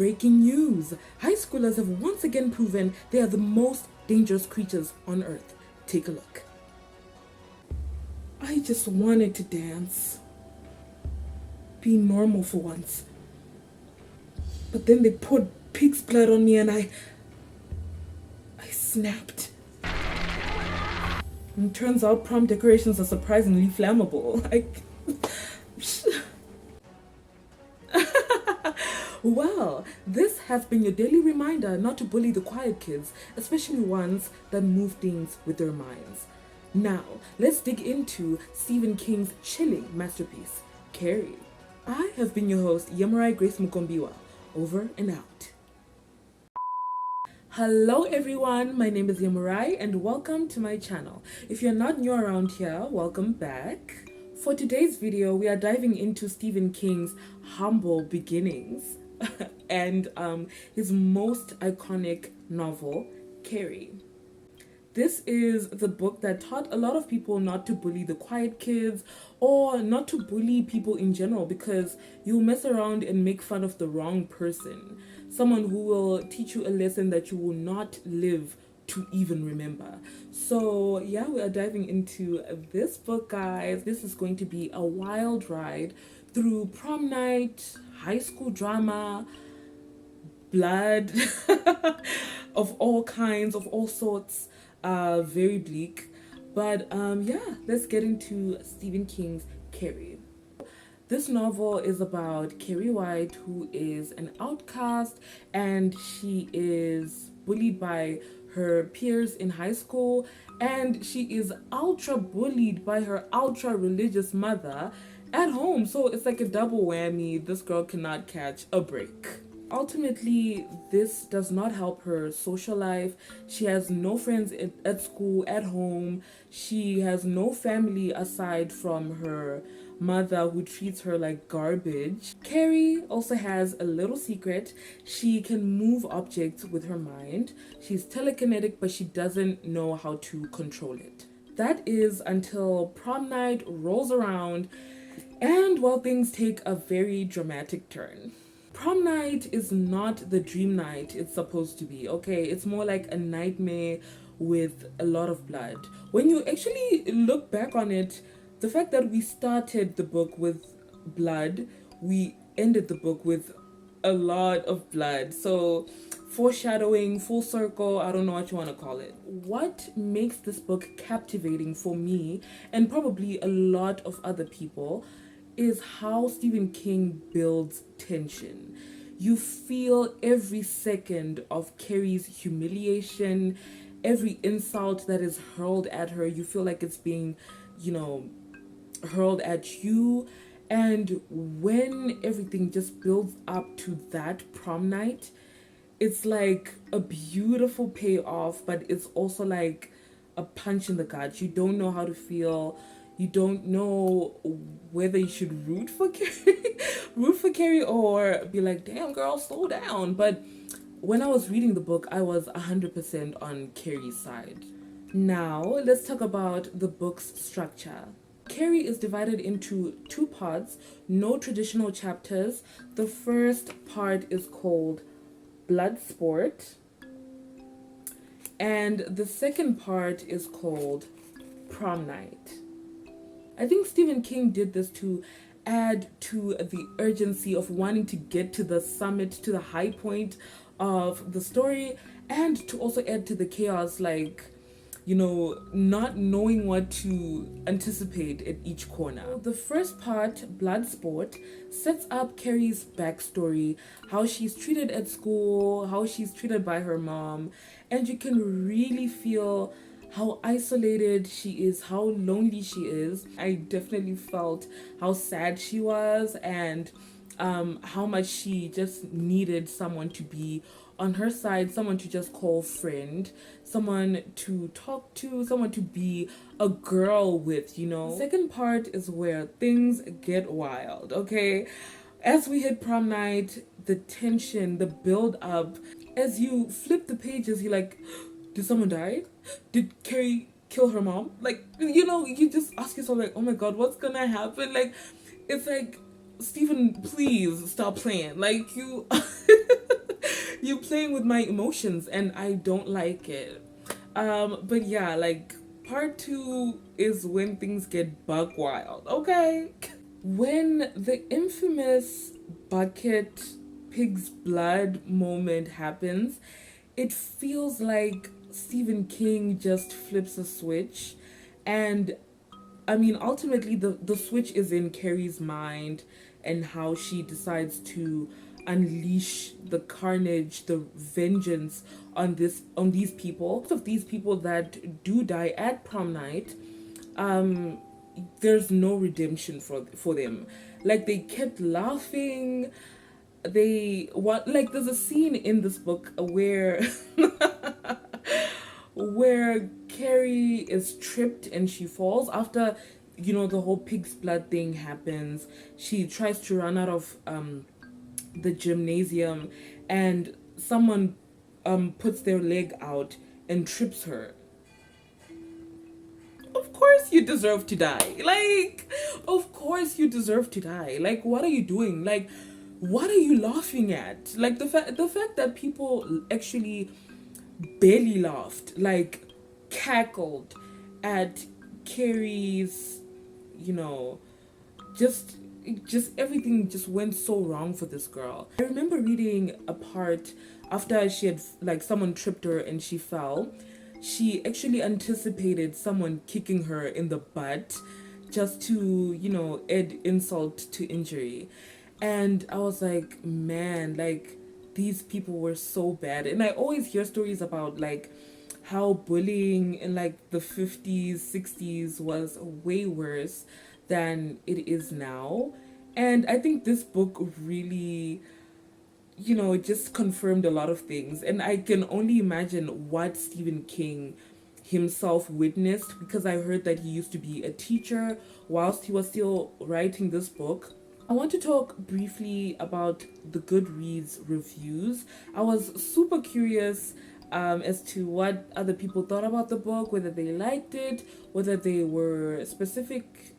Breaking news! High schoolers have once again proven they are the most dangerous creatures on earth. Take a look. I just wanted to dance. Be normal for once. But then they poured pig's blood on me and I snapped. And turns out prom decorations are surprisingly flammable. Well, this has been your daily reminder not to bully the quiet kids, especially ones that move things with their minds. Now, let's dig into Stephen King's chilling masterpiece, Carrie. I have been your host, Yamurai Grace Mukombiwa. Over and out. Hello everyone, my name is Yamurai and welcome to my channel. If you're not new around here, welcome back. For today's video, we are diving into Stephen King's humble beginnings and his most iconic novel, Carrie. This is the book that taught a lot of people not to bully the quiet kids or not to bully people in general, because you'll mess around and make fun of the wrong person. Someone who will teach you a lesson that you will not live to even remember. So yeah, we are diving into this book, guys. This is going to be a wild ride through prom night, high school drama, blood of all kinds, of all sorts. Very bleak, but yeah, let's get into Stephen King's Carrie. This novel is about Carrie White, who is an outcast and she is bullied by her peers in high school, and she is ultra bullied by her ultra religious mother at home. So it's like a double whammy. This girl cannot catch a break. Ultimately, this does not help her social life. She has no friends at school, at home. She has no family aside from her mother, who treats her like garbage. Carrie also has a little secret. She can move objects with her mind. She's telekinetic, but she doesn't know how to control it. That is until prom night rolls around and, well, things take a very dramatic turn. Prom night is not the dream night it's supposed to be, okay? It's more like a nightmare with a lot of blood. When you actually look back on it, the fact that we started the book with blood, we ended the book with a lot of blood. So foreshadowing, full circle, I don't know what you want to call it. What makes this book captivating for me, and probably a lot of other people, is how Stephen King builds tension. You feel every second of Carrie's humiliation, every insult that is hurled at her. You feel like it's being, hurled at you. And when everything just builds up to that prom night, it's like a beautiful payoff, but it's also like a punch in the gut. You don't know how to feel. You don't know whether you should root for Carrie or be like, damn girl, slow down. But when I was reading the book, I was 100% on Carrie's side. Now, let's talk about the book's structure. Carrie is divided into two parts, no traditional chapters. The first part is called Bloodsport, and the second part is called Prom Night. I think Stephen King did this to add to the urgency of wanting to get to the summit, to the high point of the story, and to also add to the chaos, like, not knowing what to anticipate at each corner. The first part, Bloodsport, sets up Carrie's backstory, how she's treated at school, how she's treated by her mom, and you can really feel how isolated she is, how lonely she is. I definitely felt how sad she was and how much she just needed someone to be on her side, someone to just call friend, someone to talk to, someone to be a girl with, The second part is where things get wild, okay? As we hit prom night, the tension, the build up, as you flip the pages, you're like, did someone die? Did Carrie kill her mom? Like, you just ask yourself, like, oh my god, what's gonna happen? Like, it's like Stephen, please stop playing. Like you, you playing with my emotions, and I don't like it. But yeah, like part two is when things get bug wild. Okay, when the infamous bucket pig's blood moment happens, it feels like Stephen King just flips a switch, and I mean, ultimately, the switch is in Carrie's mind and how she decides to unleash the carnage, the vengeance on these people. Most of these people that do die at prom night, um, there's no redemption for them. Like they kept laughing. They what like there's a scene in this book where where Carrie is tripped and she falls after the whole pig's blood thing happens. She tries to run out of the gymnasium, and someone puts their leg out and trips her. Of course you deserve to die. Like, of course you deserve to die. Like, what are you doing? Like, what are you laughing at? Like the fact that people actually barely laughed, like cackled at Carrie's, you know, just just everything just went so wrong for this girl. I remember reading a part after she had like someone tripped her and she fell. She actually anticipated someone kicking her in the butt just to, add insult to injury. And I was like, man, like these people were so bad. And I always hear stories about like how bullying in like the 50s, 60s was way worse than it is now. And I think this book really, it just confirmed a lot of things. And I can only imagine what Stephen King himself witnessed, because I heard that he used to be a teacher whilst he was still writing this book. I want to talk briefly about the Goodreads reviews. I was super curious as to what other people thought about the book, whether they liked it, whether there were specific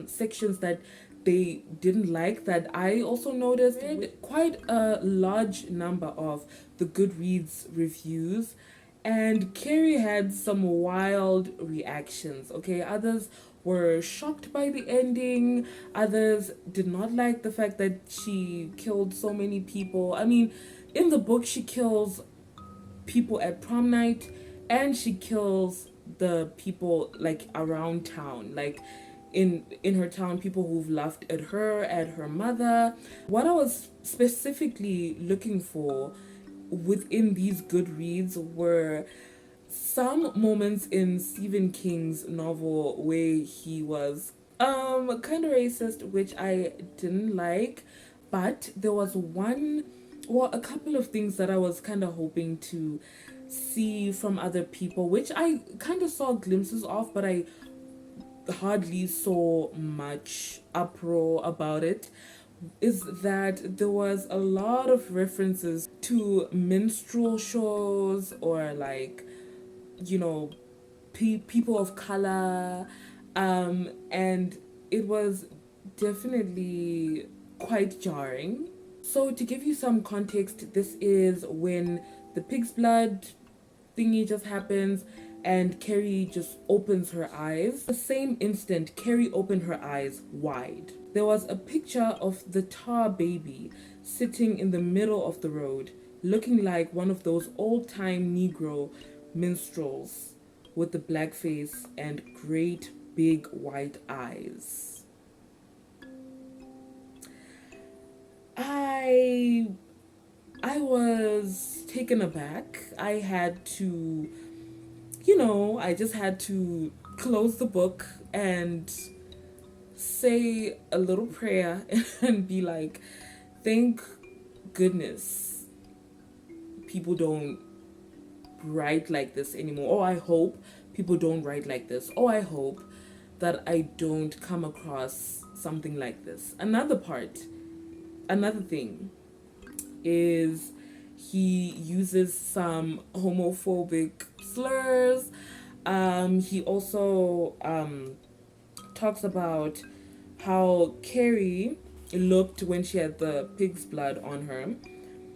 sections that they didn't like that I also noticed. Quite a large number of the Goodreads reviews, and Carrie had some wild reactions. Okay, others were shocked by the ending, others did not like the fact that she killed so many people. I mean, in the book, she kills people at prom night, and she kills the people like around town, like in her town, people who've laughed at her mother. What I was specifically looking for within these good reads were some moments in Stephen King's novel where he was kind of racist, which I didn't like. But there was a couple of things that I was kind of hoping to see from other people, which I kind of saw glimpses of, but I hardly saw much uproar about it. Is that there was a lot of references to minstrel shows, or like, you know, people of color, and it was definitely quite jarring. So to give you some context, this is when the pig's blood thingy just happens and Carrie just opens her eyes. The same instant, Carrie opened her eyes wide. There was a picture of the tar baby sitting in the middle of the road, looking like one of those old-time Negro minstrels with the black face and great big white eyes. I was taken aback. I had to, I just had to close the book and say a little prayer and be like, thank goodness people don't write like this anymore. Oh, I hope people don't write like this. Oh, I hope that I don't come across something like this. Another thing is he uses some homophobic slurs. He also talks about how Carrie looked when she had the pig's blood on her.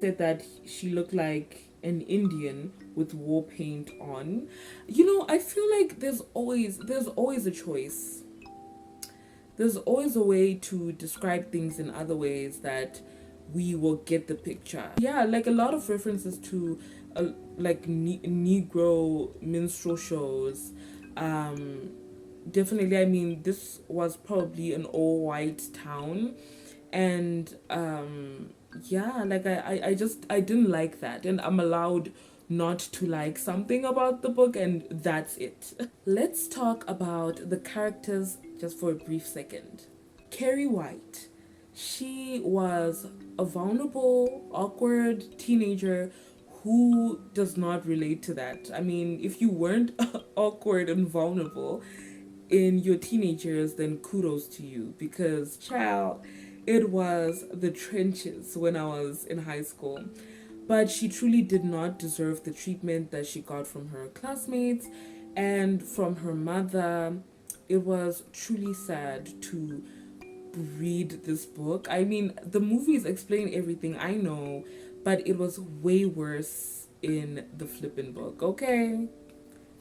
Said that she looked like an Indian with war paint on. I feel like there's always a choice. There's always a way to describe things in other ways that we will get the picture. Yeah, like a lot of references to like Negro minstrel shows. Um, Definitely, I mean, this was probably an all white town, and yeah, like I didn't like that, and I'm allowed not to like something about the book, and that's it. Let's talk about the characters just for a brief second. Carrie White. She was a vulnerable, awkward teenager who does not relate to that. I mean, if you weren't awkward and vulnerable in your teenagers, then kudos to you, because, child, it was the trenches when I was in high school. But she truly did not deserve the treatment that she got from her classmates and from her mother. It was truly sad to read this book. I mean, the movies explain everything, I know, but it was way worse in the flippin' book, okay?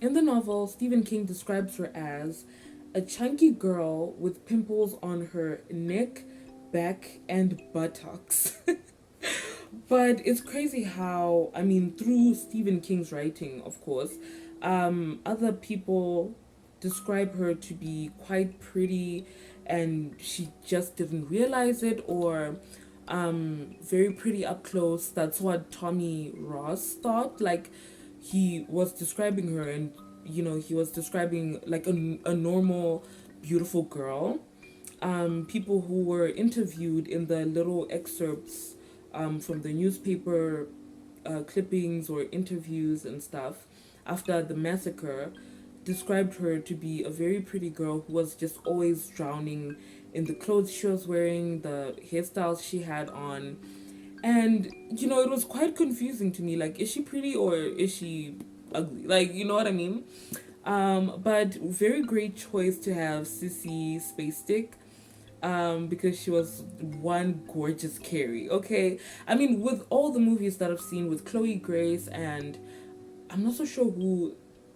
In the novel, Stephen King describes her as a chunky girl with pimples on her neck, back, and buttocks. But it's crazy how, I mean, through Stephen King's writing, of course, other people describe her to be quite pretty, and she just didn't realize it, or very pretty up close. That's what Tommy Ross thought. Like, he was describing her, and he was describing like a normal, beautiful girl. People who were interviewed in the little excerpts from the newspaper clippings or interviews and stuff after the massacre described her to be a very pretty girl who was just always drowning in the clothes she was wearing, the hairstyles she had on. And, it was quite confusing to me. Like, is she pretty or is she ugly? Like, you know what I mean? But very great choice to have Sissy Space Stick, because she was one gorgeous Carrie. Okay, I mean, with all the movies that I've seen with Chloe Grace, and I'm not so sure who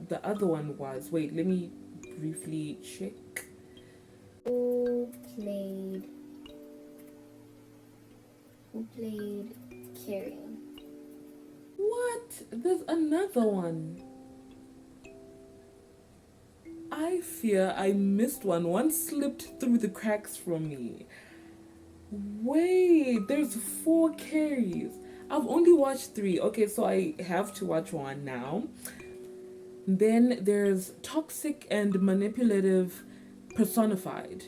the other one was. Wait, let me briefly check. Who played who played Carrie? What? There's another one. I fear I missed one. One slipped through the cracks from me. Wait, there's four Carries. I've only watched three. Okay, so I have to watch one now. Then there's Toxic and Manipulative Personified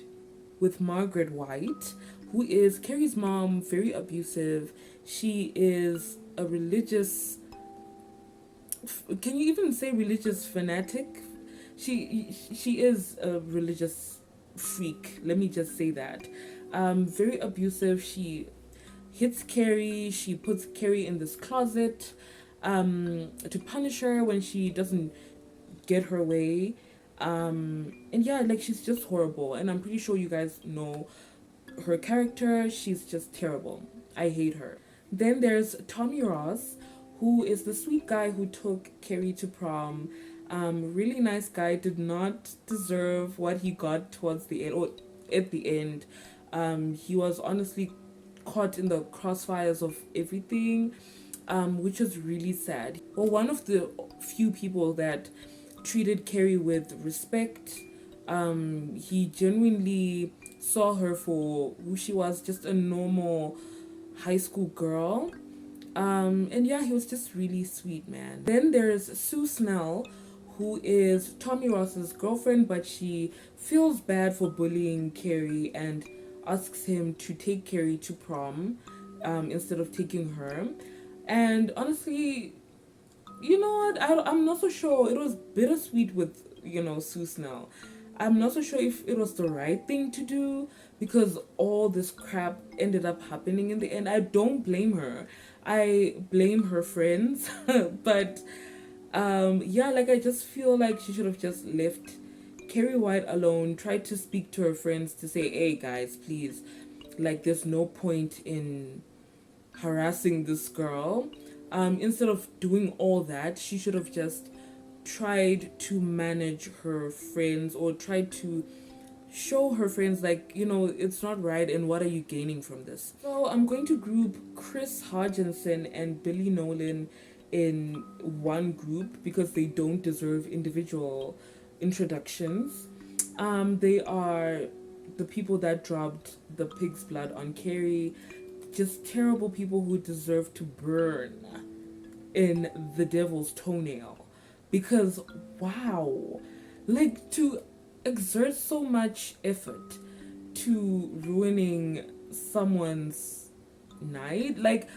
with Margaret White, who is Carrie's mom, very abusive. She is a religious, can you even say religious fanatic? She is a religious freak. Let me just say that. Very abusive. She hits Carrie. She puts Carrie in this closet to punish her when she doesn't get her way. And yeah, like, she's just horrible. And I'm pretty sure you guys know her character. She's just terrible. I hate her. Then there's Tommy Ross, who is the sweet guy who took Carrie to prom. Really nice guy, did not deserve what he got towards the end, or at the end. He was honestly caught in the crossfires of everything, which was really sad. Well, one of the few people that treated Carrie with respect. He genuinely saw her for who she was, just a normal high school girl. And yeah, he was just really sweet, man. Then there's Sue Snell, who is Tommy Ross's girlfriend, but she feels bad for bullying Carrie and asks him to take Carrie to prom instead of taking her. And honestly, you know what? I'm not so sure. It was bittersweet with, Sue Snell. I'm not so sure if it was the right thing to do, because all this crap ended up happening in the end. I don't blame her. I blame her friends. But yeah, like, I just feel like she should have just left Carrie White alone, tried to speak to her friends to say, hey guys, please, like there's no point in harassing this girl. Instead of doing all that, she should have just tried to manage her friends or tried to show her friends, like, it's not right and what are you gaining from this. So I'm going to group Chris Hodgkinson and Billy Nolan in one group because they don't deserve individual introductions. They are the people that dropped the pig's blood on Carrie, just terrible people who deserve to burn in the devil's toenail. Because, wow, like, to exert so much effort to ruining someone's night, like,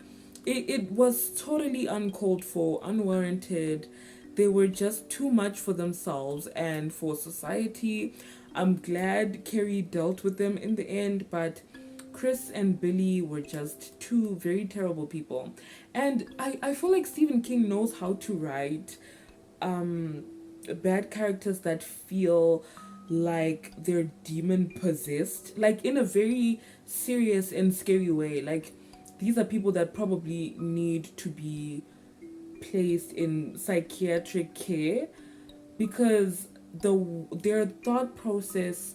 it was totally uncalled for, unwarranted. They were just too much for themselves and for society. I'm glad Carrie dealt with them in the end, but Chris and Billy were just two very terrible people. And I feel like Stephen King knows how to write bad characters that feel like they're demon possessed, like in a very serious and scary way. Like, these are people that probably need to be placed in psychiatric care because their thought process,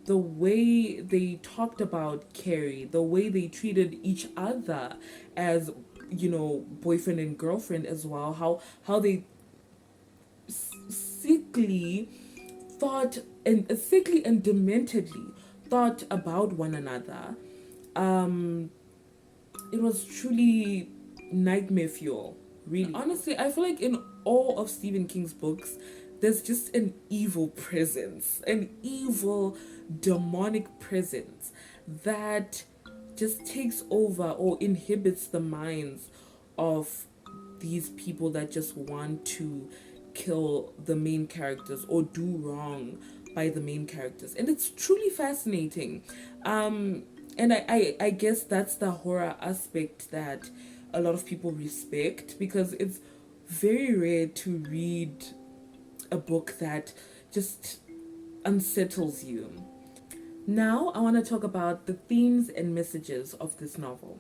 the way they talked about Carrie, the way they treated each other as, boyfriend and girlfriend as well, how they sickly sickly and dementedly thought about one another. It was truly nightmare fuel, really. Honestly, I feel like in all of Stephen King's books, there's just an evil presence, an evil demonic presence that just takes over or inhibits the minds of these people that just want to kill the main characters or do wrong by the main characters. And it's truly fascinating. And I guess that's the horror aspect that a lot of people respect, because it's very rare to read a book that just unsettles you. Now I want to talk about the themes and messages of this novel.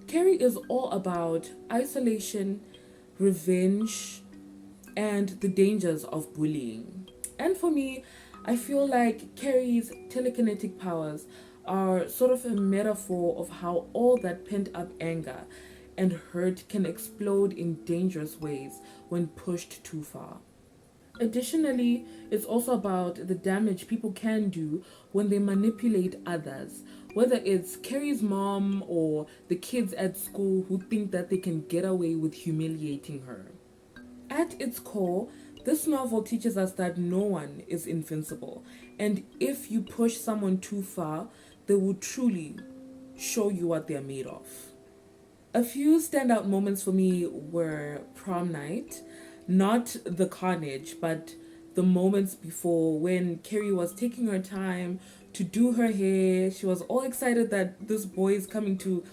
Carrie is all about isolation, revenge, and the dangers of bullying. And for me, I feel like Carrie's telekinetic powers are sort of a metaphor of how all that pent up anger and hurt can explode in dangerous ways when pushed too far. Additionally, it's also about the damage people can do when they manipulate others, whether it's Carrie's mom or the kids at school who think that they can get away with humiliating her. At its core, this novel teaches us that no one is invincible, and if you push someone too far, they will truly show you what they're made of. A few standout moments for me were prom night, not the carnage, but the moments before when Carrie was taking her time to do her hair. She was all excited that this boy is coming to,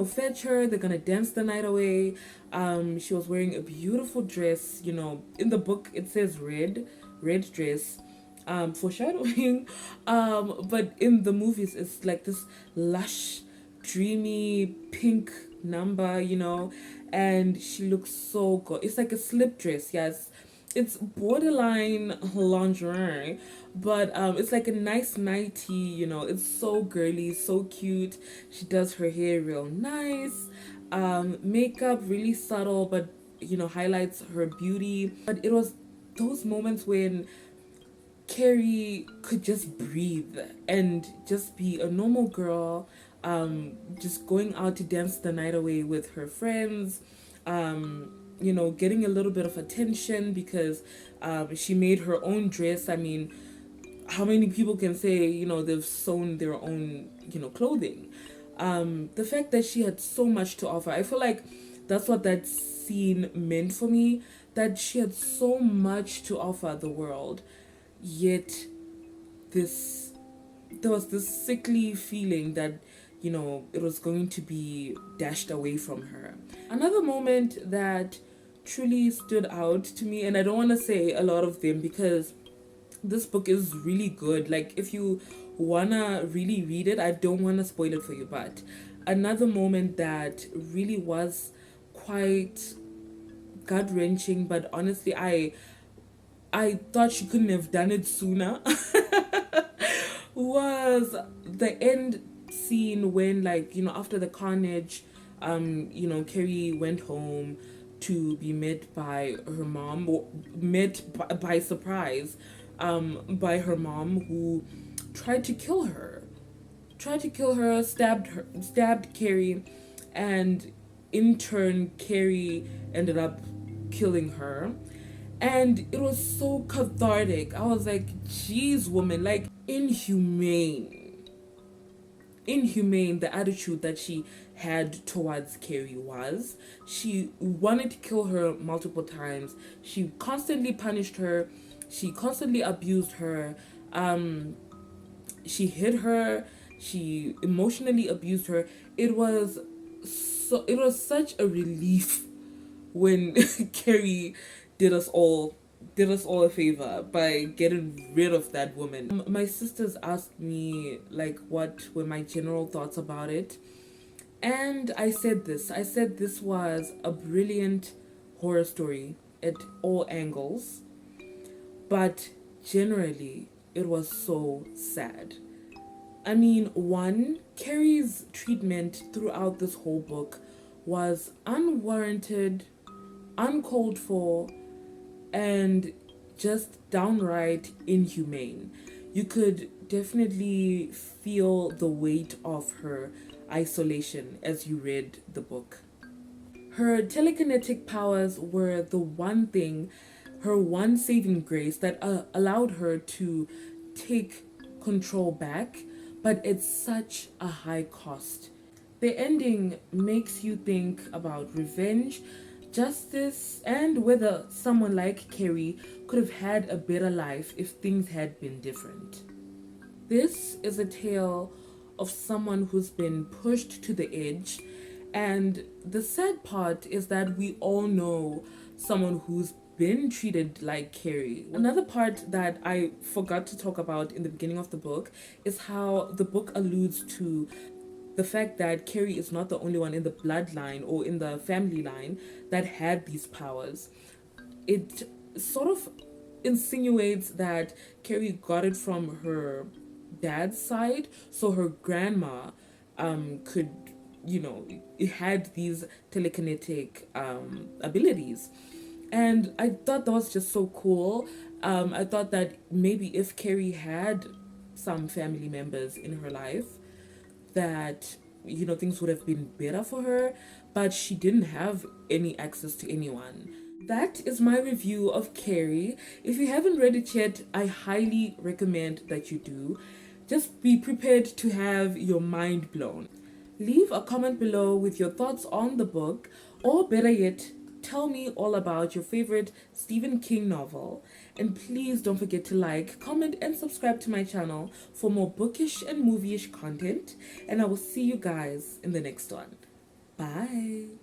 fetch her. They're gonna dance the night away. She was wearing a beautiful dress. In the book it says red dress. Foreshadowing. But in the movies it's like this lush, dreamy pink number, and she looks so good. It's like a slip dress, yes. It's borderline lingerie, but it's like a nice nightie, it's so girly, so cute. She does her hair real nice. Makeup really subtle, but highlights her beauty. But it was those moments when Carrie could just breathe and just be a normal girl, just going out to dance the night away with her friends, getting a little bit of attention because she made her own dress. I mean, how many people can say, they've sewn their own, clothing? The fact that she had so much to offer, I feel like that's what that scene meant for me, that she had so much to offer the world, yet there was this sickly feeling that it was going to be dashed away from her. Another moment that truly stood out to me, and I don't want to say a lot of them because this book is really good. Like, if you wanna really read it, I don't wanna spoil it for you, but another moment that really was quite gut wrenching, but honestly, I thought she couldn't have done it sooner. Was the end scene when, like, after the carnage, Carrie went home to be met by her mom, or met by surprise, by her mom, who tried to kill her. Stabbed Carrie, and in turn, Carrie ended up killing her. And it was so cathartic. I was like, geez, woman, like, inhumane the attitude that she had towards Carrie was. She wanted to kill her multiple times. She constantly punished her. She constantly abused her. She hit her. She emotionally abused her. It was such a relief when Carrie did us all a favor by getting rid of that woman. My sisters asked me, like, what were my general thoughts about it, and I said this was a brilliant horror story at all angles, but generally it was so sad. I mean, one, Carrie's treatment throughout this whole book was unwarranted, uncalled for, and just downright inhumane. You could definitely feel the weight of her isolation as you read the book. Her telekinetic powers were the one thing, her one saving grace that allowed her to take control back, but at such a high cost. The ending makes you think about revenge, justice, and whether someone like Carrie could have had a better life if things had been different. This is a tale of someone who's been pushed to the edge, and the sad part is that we all know someone who's been treated like Carrie. Another part that I forgot to talk about in the beginning of the book is how the book alludes to the fact that Carrie is not the only one in the bloodline or in the family line that had these powers. It sort of insinuates that Carrie got it from her dad's side, so her grandma could, it had these telekinetic abilities. And I thought that was just so cool. I thought that maybe if Carrie had some family members in her life, that things would have been better for her, but she didn't have any access to anyone. That is my review of Carrie. If you haven't read it yet, I highly recommend that you do. Just be prepared to have your mind blown. Leave a comment below with your thoughts on the book, or better yet, tell me all about your favorite Stephen King novel. And please don't forget to like, comment, and subscribe to my channel for more bookish and movie-ish content. And I will see you guys in the next one. Bye.